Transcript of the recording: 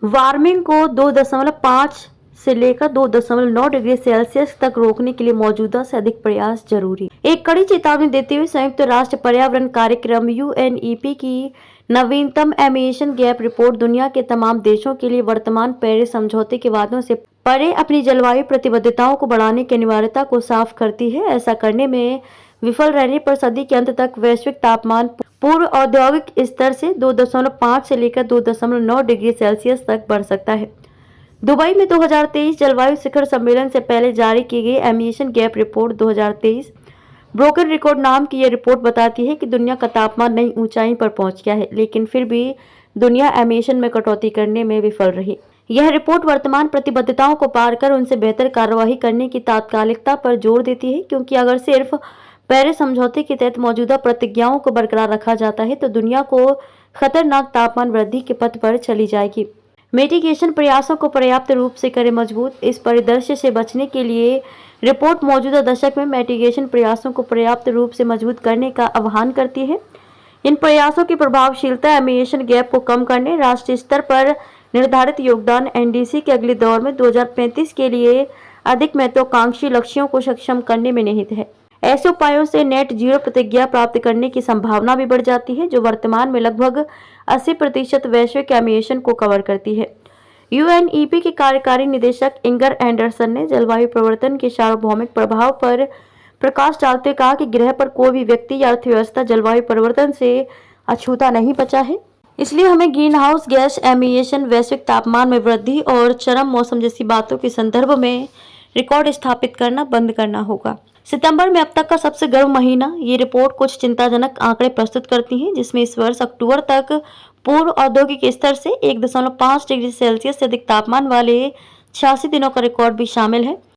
Warming को 2.5 से लेकर 2.9 डिग्री सेल्सियस तक रोकने के लिए मौजूदा से अधिक प्रयास जरूरी। एक कड़ी चेतावनी देते हुए संयुक्त राष्ट्र पर्यावरण कार्यक्रम यूएनईपी की नवीनतम एमिशन गैप रिपोर्ट दुनिया के तमाम देशों के लिए वर्तमान पेरिस समझौते के वादों से परे अपनी जलवायु प्रतिबद्धताओं को बढ़ाने की अनिवार्यता को साफ करती है। ऐसा करने में विफल रहने पर सदी के अंत तक वैश्विक तापमान पूर्व औद्योगिक स्तर से 2.5 से लेकर 2.9 डिग्री सेल्सियस तक बढ़ सकता है। दुबई में 2023 जलवायु शिखर सम्मेलन से पहले जारी की गई emission gap report 2023 broken record नाम की यह रिपोर्ट बताती है कि दुनिया का तापमान नई ऊंचाई पर पहुंच गया है, लेकिन फिर भी दुनिया एमिशन में कटौती करने में विफल रही। यह रिपोर्ट वर्तमान प्रतिबद्धताओं को पार कर उनसे बेहतर कार्यवाही करने की तात्कालिकता पर जोर देती है, क्योंकि अगर सिर्फ पेरिस समझौते के तहत मौजूदा प्रतिज्ञाओं को बरकरार रखा जाता है तो दुनिया को खतरनाक तापमान वृद्धि के पथ पर चली जाएगी। मिटिगेशन प्रयासों को पर्याप्त रूप से करें मजबूत। इस परिदृश्य से बचने के लिए रिपोर्ट मौजूदा दशक में मिटिगेशन प्रयासों को पर्याप्त रूप से मजबूत करने का आह्वान करती है। इन प्रयासों की प्रभावशीलता एमिशन गैप को कम करने, राष्ट्रीय स्तर पर निर्धारित योगदान, एनडीसी के अगले दौर में 2035 के लिए अधिक महत्वाकांक्षी लक्ष्यों को सक्षम करने में निहित है। ऐसे उपायों से नेट जीरो प्रतिज्ञा प्राप्त करने की संभावना भी बढ़ जाती है, जो वर्तमान में लगभग 80% वैश्विक एमिशन को कवर करती है। यूएनईपी के कार्यकारी निदेशक इंगर एंडरसन ने जलवायु परिवर्तन के सार्वभौमिक प्रभाव पर प्रकाश डालते हुए कहा कि ग्रह पर कोई भी व्यक्ति या अर्थव्यवस्था जलवायु परिवर्तन से अछूता नहीं बचा है। इसलिए हमें ग्रीन हाउस गैस एमिशन, वैश्विक तापमान में वृद्धि और चरम मौसम जैसी बातों के संदर्भ में रिकॉर्ड स्थापित करना बंद करना होगा। सितंबर में अब तक का सबसे गर्म महीना, ये रिपोर्ट कुछ चिंताजनक आंकड़े प्रस्तुत करती है, जिसमें इस वर्ष अक्टूबर तक पूर्व औद्योगिक स्तर से 1.5 डिग्री सेल्सियस से अधिक तापमान वाले 86 दिनों का रिकॉर्ड भी शामिल है।